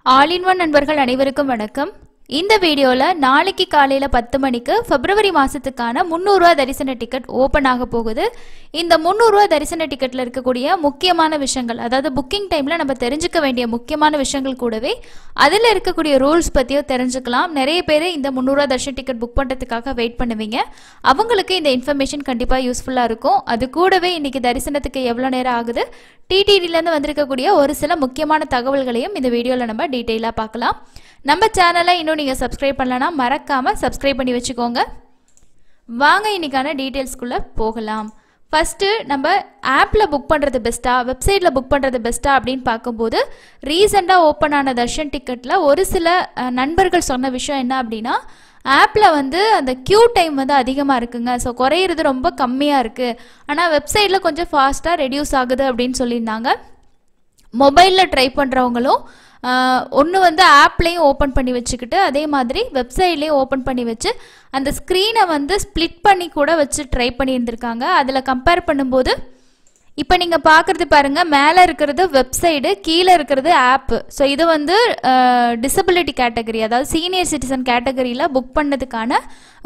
All in one நண்பர்கள் அனைவருக்கும் வணக்கம். இந்த வீடியோல நாளைக்கு காலையில 10 மணிக்கு பிப்ரவரி மாசத்துக்கான 300 ரூபாய் தரிசன டிக்கெட் ஓபன் ஆக போகுது. இந்த 300 ரூபாய் தரிசன டிக்கெட்ல இருக்கக்கூடிய முக்கியமான விஷயங்கள், அதாவது புக்கிங் டைம்ல நம்ம தெரிஞ்சுக்க வேண்டிய முக்கியமான விஷயங்கள் கூடவே அதில் இருக்கக்கூடிய ரூல்ஸ் பத்தியோ தெரிஞ்சுக்கலாம். நிறைய பேர் இந்த 300 ரூபாய் தரிசன டிக்கெட் புக் பண்றதுக்காக வெயிட் பண்ணுவீங்க. அவங்களுக்கு இந்த இன்ஃபர்மேஷன் கண்டிப்பா யூஸ்ஃபுல்லா இருக்கும். அது கூடவே இன்னைக்கு தரிசனத்துக்கு எவ்வளவு நேரம் ஆகுது, டிடிடில இருந்து வந்திருக்கக்கூடிய ஒரு சில முக்கியமான தகவல்களையும் இந்த வீடியோல நம்ம டீடைலா பார்க்கலாம். நம்ம சேனலை இன்னும் நீங்கள் சப்ஸ்கிரைப் பண்ணலன்னா மறக்காமல் சப்ஸ்கிரைப் பண்ணி வச்சுக்கோங்க. வாங்க இன்னைக்கான டீட்டெயில்ஸ்குள்ளே போகலாம். ஃபஸ்ட்டு நம்ம ஆப்பில் புக் பண்ணுறது பெஸ்ட்டா, வெப்சைட்டில் புக் பண்ணுறது பெஸ்ட்டா அப்படின்னு பார்க்கும்போது ரீசெண்டாக ஓப்பன் ஆன தர்ஷன் டிக்கெட்டில் ஒரு சில நண்பர்கள் சொன்ன விஷயம் என்ன அப்படின்னா, ஆப்பில் வந்து அந்த க்யூ டைம் வந்து அதிகமாக இருக்குங்க, ஸோ குறையிறது ரொம்ப கம்மியாக இருக்குது, ஆனால் வெப்சைட்டில் கொஞ்சம் ஃபாஸ்ட்டாக ரெடியூஸ் ஆகுது அப்படின்னு சொல்லியிருந்தாங்க. மொபைலில் ட்ரை பண்ணுறவங்களும் ஒன்று வந்து ஆப்லேயும் ஓப்பன் பண்ணி வச்சுக்கிட்டு அதே மாதிரி வெப்சைட்லேயும் ஓப்பன் பண்ணி வச்சு அந்த ஸ்க்ரீனை வந்து ஸ்ப்ளிட் பண்ணி கூட வச்சு ட்ரை பண்ணியிருந்திருக்காங்க. அதில் கம்பேர் பண்ணும்போது இப்போ நீங்கள் பார்க்குறது பாருங்கள், மேலே இருக்கிறது வெப்சைடு, கீழே இருக்கிறது ஆப்பு. ஸோ இது வந்து டிசபிலிட்டி கேட்டகரி, அதாவது சீனியர் சிட்டிசன் கேட்டகரியில் புக் பண்ணதுக்கான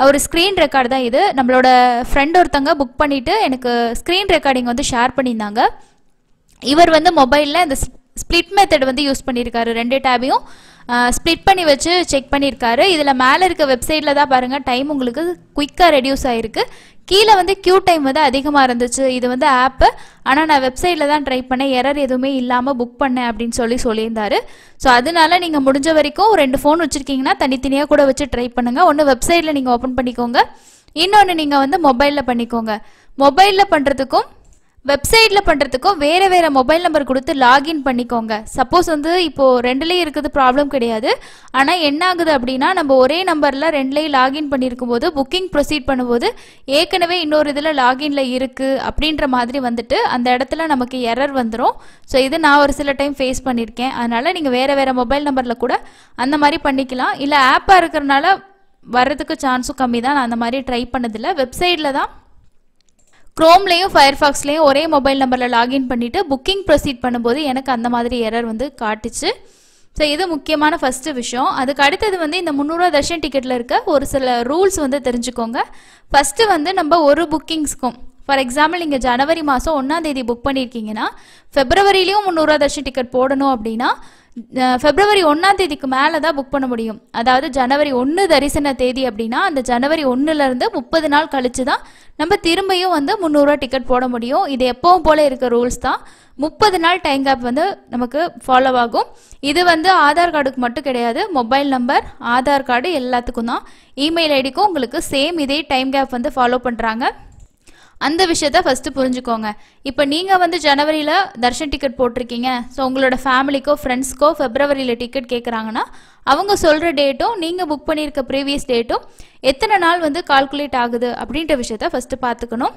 ஒரு ஸ்க்ரீன் ரெக்கார்டு தான் இது. நம்மளோட ஃப்ரெண்ட் ஒருத்தங்க புக் பண்ணிவிட்டு எனக்கு ஸ்க்ரீன் ரெக்கார்டிங் வந்து ஷேர் பண்ணியிருந்தாங்க. இவர் வந்து மொபைலில் இந்த ஸ்ப்ளிட் மெத்தட் வந்து யூஸ் பண்ணியிருக்காரு, ரெண்டு டேபையும் ஸ்ப்ளிட் பண்ணி வச்சு செக் பண்ணியிருக்காரு. இதில் மேலே இருக்க வெப்சைட்டில் தான் பாருங்கள் டைம் உங்களுக்கு குயிக்காக ரெடியூஸ் ஆகிருக்கு, கீழே வந்து க்யூ டைம் வந்து அதிகமாக இருந்துச்சு. இது வந்து ஆப்பு, ஆனால் நான் வெப்சைட்டில் தான் ட்ரை பண்ணேன், எரர் எதுவுமே இல்லாமல் புக் பண்ணேன் அப்படின்னு சொல்லியிருந்தாரு. ஸோ அதனால நீங்கள் முடிஞ்ச வரைக்கும் 2 ஃபோன் வச்சுருக்கீங்கன்னா தனித்தனியாக கூட வச்சு ட்ரை பண்ணுங்கள். ஒன்று வெப்சைட்டில் நீங்கள் ஓப்பன் பண்ணிக்கோங்க, இன்னொன்று நீங்கள் வந்து மொபைலில் பண்ணிக்கோங்க. மொபைலில் பண்ணுறதுக்கும் வெப்சைட்டில் பண்ணுறதுக்கும் வேறு வேறு மொபைல் நம்பர் கொடுத்து லாகின் பண்ணிக்கோங்க. சப்போஸ் வந்து இப்போது ரெண்டுலேயும் இருக்கிறது ப்ராப்ளம் கிடையாது, ஆனால் என்ன ஆகுது அப்படின்னா நம்ம ஒரே நம்பரில் ரெண்டுலேயும் லாகின் பண்ணியிருக்கும் போது புக்கிங் ப்ரொசீட் பண்ணும்போது ஏற்கனவே இன்னொரு இதில் லாகின்ல இருக்குது அப்படின்ற மாதிரி வந்துட்டு அந்த இடத்துல நமக்கு எரர் வந்துடும். ஸோ இது நான் ஒரு சில டைம் ஃபேஸ் பண்ணியிருக்கேன். அதனால் நீங்கள் வேறு வேறு மொபைல் நம்பரில் கூட அந்த மாதிரி பண்ணிக்கலாம். இல்லை ஆப்பாக இருக்கிறனால வர்றதுக்கு சான்ஸும் கம்மி தான். நான் அந்த மாதிரி ட்ரை பண்ணதில்லை. வெப்சைட்டில் தான் க்ரோம்லேயும் ஃபயர்ஃபாக்ஸ்லேயும் ஒரே மொபைல் நம்பரில் லாகின் பண்ணிவிட்டு புக்கிங் ப்ரொசீட் பண்ணும்போது எனக்கு அந்த மாதிரி எரர் வந்து காட்டுச்சு. ஸோ இது முக்கியமான ஃபஸ்ட்டு விஷயம். அதுக்கு அடுத்தது வந்து இந்த 300 ரூபா தர்ஷன் டிக்கெட்டில் இருக்க ஒரு சில ரூல்ஸ் வந்து தெரிஞ்சுக்கோங்க. ஃபஸ்ட்டு வந்து நம்ம ஒரு புக்கிங்ஸ்க்கும், ஃபார் எக்ஸாம்பிள் நீங்கள் ஜனவரி மாதம் 1ஆம் தேதி புக் பண்ணியிருக்கீங்கன்னா ஃபெப்ரவரிலையும் 300 ரூபா தர்ஷன் டிக்கெட் போடணும் அப்படின்னா ஃபெப்ரவரி 1ஆம் தேதிக்கு மேலே தான் புக் பண்ண முடியும். அதாவது ஜனவரி 1 தரிசன தேதி அப்படின்னா அந்த ஜனவரி 1லேருந்து 30 நாள் கழிச்சு தான் நம்ம திரும்பியும் வந்து 300 ரூபா டிக்கெட் போட முடியும். இது எப்பவும் போல இருக்க ரூல்ஸ் தான். 30 நாள் டைம் கேப் வந்து நமக்கு ஃபாலோ ஆகும். இது வந்து ஆதார் கார்டுக்கு மட்டும் கிடையாது, மொபைல் நம்பர், ஆதார் கார்டு எல்லாத்துக்கும் தான். இமெயில் ஐடிக்கும் உங்களுக்கு சேம் இதே டைம் கேப் வந்து ஃபாலோ பண்ணுறாங்க. அந்த விஷயத்த ஃபஸ்ட்டு புரிஞ்சுக்கோங்க. இப்போ நீங்கள் வந்து ஜனவரியில் தர்ஷன் டிக்கெட் போட்டிருக்கீங்க, ஸோ உங்களோட ஃபேமிலிக்கோ ஃப்ரெண்ட்ஸ்க்கோ ஃபெப்ரவரியில் டிக்கெட் கேட்குறாங்கன்னா அவங்க சொல்கிற டேட்டும் நீங்கள் புக் பண்ணியிருக்க ப்ரீவியஸ் டேட்டும் எத்தனை நாள் வந்து கால்குலேட் ஆகுது அப்படின்ற விஷயத்த ஃபஸ்ட்டு பார்த்துக்கணும்.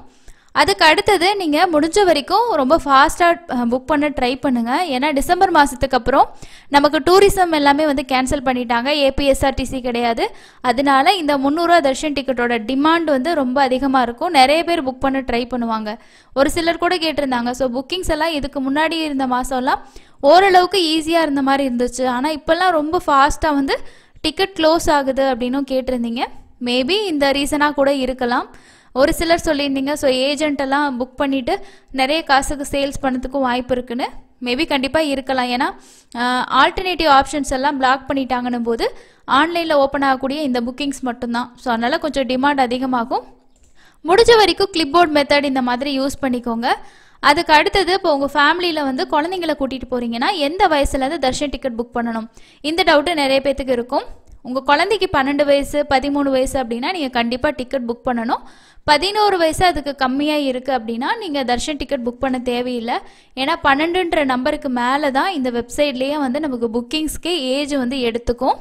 அதுக்கு அடுத்தது நீங்கள் முடிஞ்ச வரைக்கும் ரொம்ப ஃபாஸ்ட்டாக புக் பண்ண ட்ரை பண்ணுங்கள். ஏன்னா டிசம்பர் மாதத்துக்கு அப்புறம் நமக்கு டூரிசம் எல்லாமே வந்து கேன்சல் பண்ணிட்டாங்க, ஏபிஎஸ்ஆர்டிசி கிடையாது. அதனால இந்த 300 ரூபா தர்ஷன் டிக்கெட்டோட டிமாண்ட் வந்து ரொம்ப அதிகமாக இருக்கும். நிறைய பேர் புக் பண்ண ட்ரை பண்ணுவாங்க. ஒரு சிலர் கூட கேட்டிருந்தாங்க. ஸோ புக்கிங்ஸ் எல்லாம் இதுக்கு முன்னாடி இருந்த மாதம்லாம் ஓரளவுக்கு ஈஸியாக இருந்த மாதிரி இருந்துச்சு, ஆனால் இப்போல்லாம் ரொம்ப ஃபாஸ்ட்டாக வந்து டிக்கெட் க்ளோஸ் ஆகுது அப்படின்னும் கேட்டிருந்தீங்க. மேபி இந்த ரீசனாக கூட இருக்கலாம். ஒரு சிலர் சொல்லியிருந்தீங்க ஸோ ஏஜென்ட்டெல்லாம் புக் பண்ணிவிட்டு நிறைய காசுக்கு சேல்ஸ் பண்ணதுக்கும் வாய்ப்பு இருக்குன்னு. மேபி கண்டிப்பாக இருக்கலாம். ஏன்னா ஆல்டர்னேட்டிவ் ஆப்ஷன்ஸ் எல்லாம் பிளாக் பண்ணிட்டாங்கன்னும் போது ஆன்லைனில் ஓப்பன் ஆகக்கூடிய இந்த புக்கிங்ஸ் மட்டும்தான். ஸோ அதனால் கொஞ்சம் டிமாண்ட் அதிகமாகும். முடிஞ்ச வரைக்கும் கிளிப்போர்ட் மெத்தட் இந்த மாதிரி யூஸ் பண்ணிக்கோங்க. அதுக்கு அடுத்தது இப்போ உங்கள் ஃபேமிலியில் வந்து குழந்தைங்களை கூட்டிகிட்டு போகிறீங்கன்னா எந்த வயசுலேருந்து தர்ஷன் டிக்கெட் புக் பண்ணணும், இந்த டவுட்டு நிறைய பேத்துக்கு இருக்கும். உங்கள் குழந்தைக்கு 12 வயசு 13 வயசு அப்படின்னா நீங்கள் கண்டிப்பாக டிக்கெட் புக் பண்ணணும். 11 வயசு அதுக்கு கம்மியாக இருக்குது அப்படின்னா நீங்கள் தர்ஷன் டிக்கெட் புக் பண்ண தேவையில்லை. ஏன்னா 12ன்ற நம்பருக்கு மேலே தான் இந்த வெப்சைட்லேயே வந்து நமக்கு புக்கிங்ஸ்க்கே ஏஜ் வந்து எடுத்துக்கும்.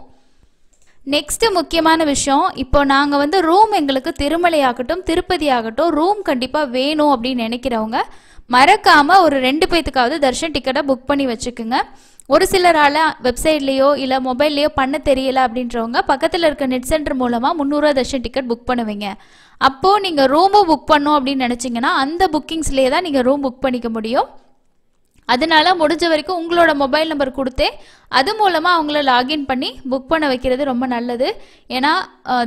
நெக்ஸ்ட்டு முக்கியமான விஷயம், இப்போ நாங்கள் வந்து ரூம் எங்களுக்கு திருமலை ஆகட்டும் திருப்பதி ஆகட்டும் ரூம் கண்டிப்பாக வேணும் அப்படின்னு நினைக்கிறவங்க மறக்காமல் ஒரு 2 பேத்துக்காவது தர்ஷன் டிக்கெட்டை புக் பண்ணி வச்சுக்குங்க. ஒரு சிலரால் வெப்சைட்லேயோ இல்லை மொபைல்லையோ பண்ண தெரியல அப்படின்றவங்க பக்கத்தில் இருக்க நெட் சென்டர் மூலமாக 300 ரூபா தர்ஷன் டிக்கெட் புக் பண்ணுவீங்க. அப்போது நீங்கள் ரூமும் புக் பண்ணோம் அப்படின்னு நினச்சிங்கன்னா அந்த புக்கிங்ஸ்லேயே தான் நீங்கள் ரூம் புக் பண்ணிக்க முடியும். அதனால முடிஞ்ச வரைக்கும் உங்களோட மொபைல் நம்பர் கொடுத்தே அது மூலமாக அவங்கள லாகின் பண்ணி புக் பண்ண வைக்கிறது ரொம்ப நல்லது. ஏன்னா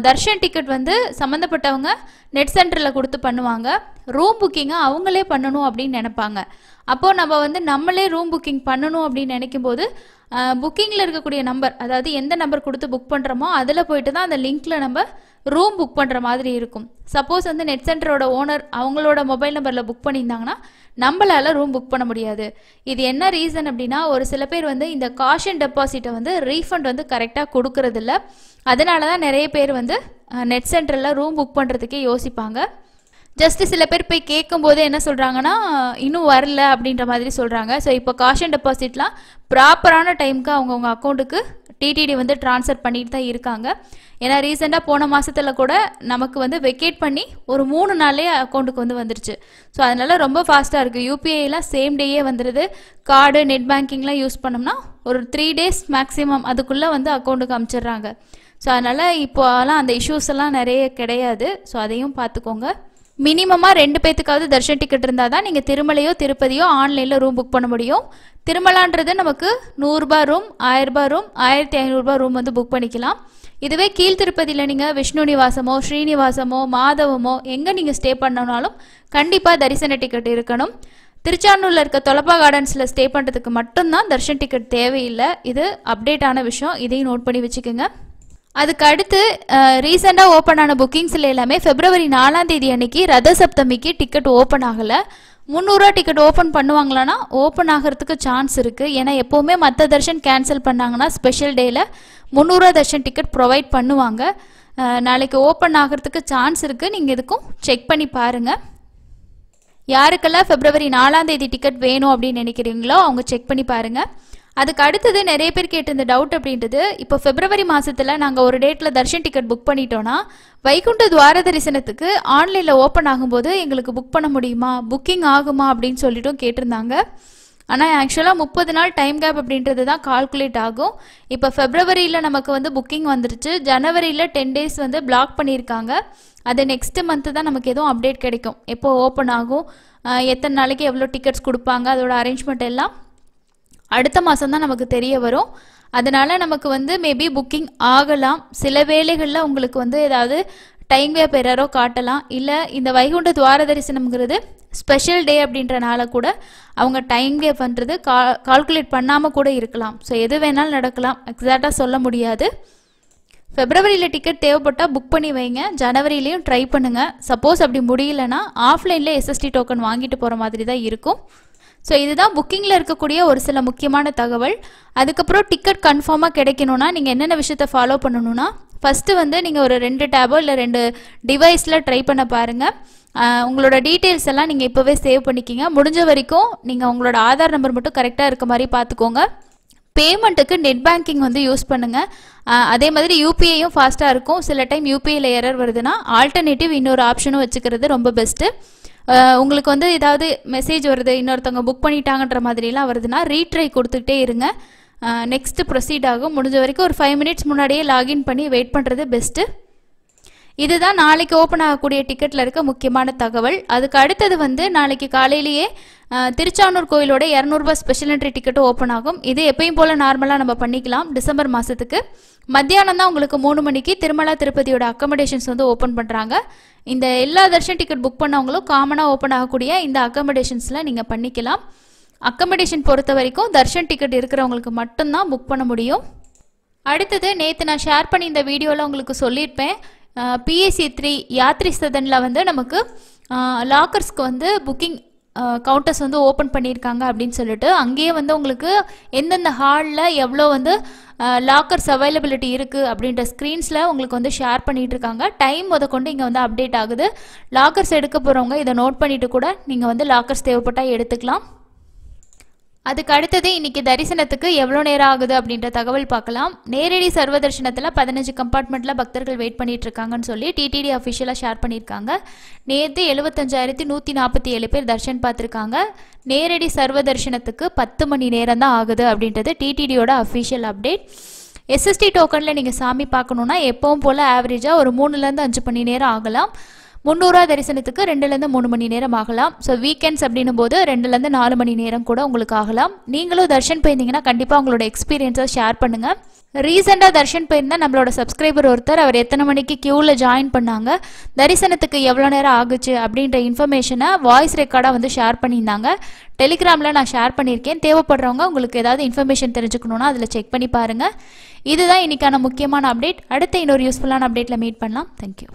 தர்ஷன் டிக்கெட் வந்து சம்மந்தப்பட்டவங்க நெட் சென்டரில் கொடுத்து பண்ணுவாங்க. ரூம் புக்கிங்கை அவங்களே பண்ணணும் அப்படின்னு நினைப்பாங்க. அப்போது நம்ம வந்து நம்மளே ரூம் புக்கிங் பண்ணணும் அப்படின்னு நினைக்கும் போது புக்கிங்கில் இருக்கக்கூடிய நம்பர், அதாவது எந்த நம்பர் கொடுத்து புக் பண்ணுறோமோ அதில் போயிட்டு தான் அந்த லிங்க்கில் நம்ம ரூம் புக் பண்ணுற மாதிரி இருக்கும். சப்போஸ் வந்து நெட் சென்டரோட ஓனர் அவங்களோட மொபைல் நம்பரில் புக் பண்ணியிருந்தாங்கன்னா நம்மளால் ரூம் புக் பண்ண முடியாது. இது என்ன ரீசன் அப்படின்னா, ஒரு சில பேர் வந்து இந்த காஷன் டெபாசிட்டை வந்து ரீஃபண்ட் வந்து கரெக்டாக கொடுக்கறதில்ல. அதனால தான் நிறைய பேர் வந்து நெட் சென்டரில் ரூம் புக் பண்ணுறதுக்கே யோசிப்பாங்க. ஜஸ்ட்டு சில பேர் போய் கேட்கும்போது என்ன சொல்கிறாங்கன்னா இன்னும் வரல அப்படின்ற மாதிரி சொல்கிறாங்க. ஸோ இப்போ காஷன் டெபாசிட்லாம் ப்ராப்பரான டைமுக்கு அவங்கவுங்க அக்கௌண்ட்டுக்கு டிடிடி வந்து ட்ரான்ஸ்ஃபர் பண்ணிட்டு தான் இருக்காங்க. ஏன்னா ரீசெண்டாக போன மாதத்தில் கூட நமக்கு வந்து வெக்கேட் பண்ணி ஒரு 3 நாள்லேயே அக்கௌண்ட்டுக்கு வந்து வந்துருச்சு. ஸோ அதனால் ரொம்ப ஃபாஸ்ட்டாக இருக்குது. யூபிஐலாம் சேம் டேயே வந்துடுது. கார்டு நெட் பேங்கிங்லாம் யூஸ் பண்ணோம்னா ஒரு 3 டேஸ் மேக்ஸிமம் அதுக்குள்ளே வந்து அக்கௌண்ட்டுக்கு அனுப்பிச்சிடுறாங்க. ஸோ அதனால் இப்போலாம் அந்த இஷ்யூஸ் எல்லாம் நிறைய கிடையாது. ஸோ அதையும் பார்த்துக்கோங்க. மினிமமாக 2 பேத்துக்காவது தர்ஷன் டிக்கெட் இருந்தால் தான் நீங்கள் திருமலையோ திருப்பதியோ ஆன்லைனில் ரூம் புக் பண்ண முடியும். திருமலான்றது நமக்கு 100 ரூபாய் ரூம், 1000 ரூபாய் ரூம், 1500 ரூபாய் ரூம் வந்து புக் பண்ணிக்கலாம். இதுவே கீழ் திருப்பதியில் நீங்கள் விஷ்ணு நிவாசமோ ஸ்ரீனிவாசமோ மாதவமோ எங்கே நீங்கள் ஸ்டே பண்ணனாலும் கண்டிப்பாக தரிசன டிக்கெட் இருக்கணும். திருச்சானூரில் இருக்க தொலப்பா கார்டன்ஸில் ஸ்டே பண்ணுறதுக்கு மட்டும்தான் தர்ஷன் டிக்கெட் தேவையில்லை. இது அப்டேட் ஆன விஷயம், இதையும் நோட் பண்ணி வச்சுக்கோங்க. அதுக்கு அடுத்து ரீசெண்டாக ஓப்பன் ஆன புக்கிங்ஸில் எல்லாமே February 4ஆம் தேதி அன்னைக்கு ரத சப்தமிக்கு டிக்கெட் ஓப்பன் ஆகலை. 300 ரூபா டிக்கெட் ஓப்பன் பண்ணுவாங்களான்னா ஓப்பன் ஆகிறதுக்கு சான்ஸ் இருக்குது. ஏன்னா எப்போவுமே மற்ற தர்ஷன் கேன்சல் பண்ணாங்கன்னா ஸ்பெஷல் டேயில் 300 ரூபா தர்ஷன் டிக்கெட் ப்ரொவைட் பண்ணுவாங்க. நாளைக்கு ஓப்பன் ஆகிறதுக்கு சான்ஸ் இருக்குது. நீங்கள் இதுக்கும் செக் பண்ணி பாருங்கள். யாருக்கெல்லாம் February 4ஆம் தேதி டிக்கெட் வேணும் அப்படின்னு நினைக்கிறீங்களோ அவங்க செக் பண்ணி பாருங்கள். அதுக்கு அடுத்தது நிறைய பேர் கேட்டிருந்த டவுட் அப்படின்றது, இப்போ February மாதத்தில் நாங்கள் ஒரு டேட்டில் தர்ஷன் டிக்கெட் புக் பண்ணிட்டோன்னா வைகுண்ட துவார தரிசனத்துக்கு ஆன்லைனில் ஓப்பன் ஆகும்போது எங்களுக்கு புக் பண்ண முடியுமா, புக்கிங் ஆகுமா அப்படின்னு சொல்லிட்டும் கேட்டிருந்தாங்க. ஆனால் ஆக்சுவலாக 30 நாள் டைம் கேப் அப்படின்றது தான் கால்குலேட் ஆகும். இப்போ Februaryயில் நமக்கு வந்து புக்கிங் வந்துருச்சு. ஜனவரியில் 10 டேஸ் வந்து பிளாக் பண்ணியிருக்காங்க. அது நெக்ஸ்ட் மந்த்து தான் நமக்கு எதுவும் அப்டேட் கிடைக்கும். எப்போ ஓப்பன் ஆகும், எத்தனை நாளைக்கு எவ்வளோ டிக்கெட்ஸ் கொடுப்பாங்க, அதோட அரேஞ்ச்மெண்ட் எல்லாம் அடுத்த மாதம் தான் நமக்கு தெரிய வரும். அதனால் நமக்கு வந்து மேபி புக்கிங் ஆகலாம். சில வேளைகளில் உங்களுக்கு வந்து ஏதாவது டைம் கேப் எரரோ காட்டலாம். இல்லை இந்த வைகுண்ட துவார தரிசனம்ங்கிறது ஸ்பெஷல் டே அப்படின்றனால கூட அவங்க டைம் கேப் பண்ணுறது கால்குலேட் பண்ணாமல் கூட இருக்கலாம். ஸோ எது வேணாலும் நடக்கலாம், எக்ஸாக்டாக சொல்ல முடியாது. Februaryயில் டிக்கெட் தேவைப்பட்டால் புக் பண்ணி வைங்க. ஜனவரியிலையும் ட்ரை பண்ணுங்கள். சப்போஸ் அப்படி முடியலன்னா ஆஃப்லைனில் SST டோக்கன் வாங்கிட்டு போகிற மாதிரி தான் இருக்கும். ஸோ இதுதான் புக்கிங்கில் இருக்கக்கூடிய ஒரு சில முக்கியமான தகவல். அதுக்கப்புறம் டிக்கெட் கன்ஃபார்மாக கிடைக்கணும்னா நீங்கள் என்னென்ன விஷயத்தை ஃபாலோ பண்ணணும்னா, ஃபஸ்ட்டு வந்து நீங்கள் ஒரு 2 டேபோ இல்லை 2 டிவைஸில் ட்ரை பண்ண பாருங்கள். உங்களோட டீட்டெயில்ஸ் எல்லாம் நீங்கள் இப்போவே சேவ் பண்ணிக்கிங்க. முடிஞ்ச வரைக்கும் நீங்கள் உங்களோட ஆதார் நம்பர் மட்டும் கரெக்டாக இருக்க மாதிரி பார்த்துக்கோங்க. பேமெண்ட்டுக்கு நெட் பேங்கிங் வந்து யூஸ் பண்ணுங்கள். அதே மாதிரி யூபிஐயும் ஃபாஸ்ட்டாக இருக்கும். சில டைம் யூபிஐயில் எரர் வருதுன்னா ஆல்டர்னேட்டிவ் இன்னொரு ஆப்ஷனும் வச்சுக்கிறது ரொம்ப பெஸ்ட்டு. உங்களுக்கு வந்து ஏதாவது மெசேஜ் வருது, இன்னொருத்தவங்க புக் பண்ணிட்டாங்கன்ற மாதிரிலாம் வருதுன்னா ரீட்ரை கொடுத்துக்கிட்டே இருங்க. நெக்ஸ்ட்டு ப்ரொசீட் ஆகும். முடிஞ்ச வரைக்கும் ஒரு 5 மினிட்ஸ் முன்னாடியே லாகின் பண்ணி வெயிட் பண்ணுறது பெஸ்ட்டு. இதுதான் நாளைக்கு ஓப்பன் ஆகக்கூடிய டிக்கெட்டில் இருக்க முக்கியமான தகவல். அதுக்கு அடுத்தது வந்து நாளைக்கு காலையிலேயே திருச்சானூர் கோயிலோட 200 ரூபாய் ஸ்பெஷல் என்ட்ரி டிக்கெட்டும் ஓப்பன் ஆகும். இது எப்பயும் போல் நார்மலாக நம்ம பண்ணிக்கலாம். டிசம்பர் மாதத்துக்கு மத்தியானம் தான் உங்களுக்கு 3 மணிக்கு திருமலா திருப்பதியோட அக்கமடேஷன்ஸ் வந்து ஓப்பன் பண்ணுறாங்க. இந்த எல்லா தர்ஷன் டிக்கெட் புக் பண்ணவங்களும் காமனாக ஓப்பன் ஆகக்கூடிய இந்த அக்கமடேஷன்ஸில் நீங்கள் பண்ணிக்கலாம். அக்கமடேஷன் பொறுத்த வரைக்கும் தர்ஷன் டிக்கெட் இருக்கிறவங்களுக்கு மட்டும்தான் புக் பண்ண முடியும். அடுத்தது நேற்று நான் ஷேர் பண்ணி இந்த வீடியோவில் உங்களுக்கு சொல்லியிருப்பேன். PAC 3 யாத்ரி சதனில் வந்து நமக்கு லாக்கர்ஸ்க்கு வந்து புக்கிங் கவுண்டர்ஸ் வந்து ஓப்பன் பண்ணியிருக்காங்க அப்படின்னு சொல்லிட்டு, அங்கேயே வந்து உங்களுக்கு எந்தெந்த ஹாலில் எவ்வளோ வந்து லாக்கர்ஸ் அவைலபிலிட்டி இருக்குது அப்படின்ற ஸ்க்ரீன்ஸில் உங்களுக்கு வந்து ஷேர் பண்ணிகிட்டு இருக்காங்க. டைம் முதற்கொண்டு இங்கே வந்து அப்டேட் ஆகுது. லாக்கர்ஸ் எடுக்க போகிறவங்க இதை நோட் பண்ணிவிட்டு கூட நீங்கள் வந்து லாக்கர்ஸ் தேவைப்பட்டால் எடுத்துக்கலாம். அதுக்கு அடுத்தது இன்றைக்கி தரிசனத்துக்கு எவ்வளோ நேரம் ஆகுது அப்படின்ற தகவல் பார்க்கலாம். நேரடி சர்வ தரிசனத்தில் 15 கம்பார்ட்மெண்ட்டில் பக்தர்கள் வெயிட் பண்ணிட்டு இருக்காங்கன்னு சொல்லி டிடிடி அஃபிஷியலாக ஷேர் பண்ணியிருக்காங்க. நேற்று 75,147 பேர் தர்ஷன் பார்த்துருக்காங்க. நேரடி சர்வ தரிசனத்துக்கு 10 மணி நேரம் தான் ஆகுது அப்படின்றது டிடிடியோட அஃபிஷியல் அப்டேட். SST டோக்கனில் நீங்கள் சாமி பார்க்கணுன்னா எப்பவும் போல் ஆவரேஜாக ஒரு 3லேருந்து 5 மணி நேரம் ஆகலாம். 300 தரிசனத்துக்கு 2லேருந்து 3 மணி நேரம் ஆகலாம். ஸோ வீக்கெண்ட்ஸ் அப்படின்னும் போது 2லேருந்து 4 மணி நேரம் கூட உங்களுக்கு ஆகலாம். நீங்களும் தர்ஷன் போயிருந்தீங்கன்னா கண்டிப்பாக உங்களோட எக்ஸ்பீரியன்ஸை ஷேர் பண்ணுங்கள். ரீசெண்டாக தர்ஷன் போயிருந்தால் நம்மளோட சப்ஸ்கிரைபர் ஒருத்தர் அவர் எத்தனை மணிக்கு க்யூவில் ஜாயின் பண்ணாங்க, தரிசனத்துக்கு எவ்வளோ நேரம் ஆகுச்சு அப்படின்ற இன்ஃபர்மேஷனை வாய்ஸ் ரெக்கார்டாக வந்து ஷேர் பண்ணியிருந்தாங்க. டெலிகிராமில் நான் ஷேர் பண்ணியிருக்கேன். தேவைப்படுறவங்க உங்களுக்கு ஏதாவது இன்ஃபர்மேஷன் தெரிஞ்சுக்கணுன்னா அதில் செக் பண்ணி பாருங்கள். இதுதான் இன்றைக்கான முக்கியமான அப்டேட். அடுத்த இன்னொரு யூஸ்ஃபுல்லான அப்டேட்டில் மீட் பண்ணலாம். தேங்க்யூ.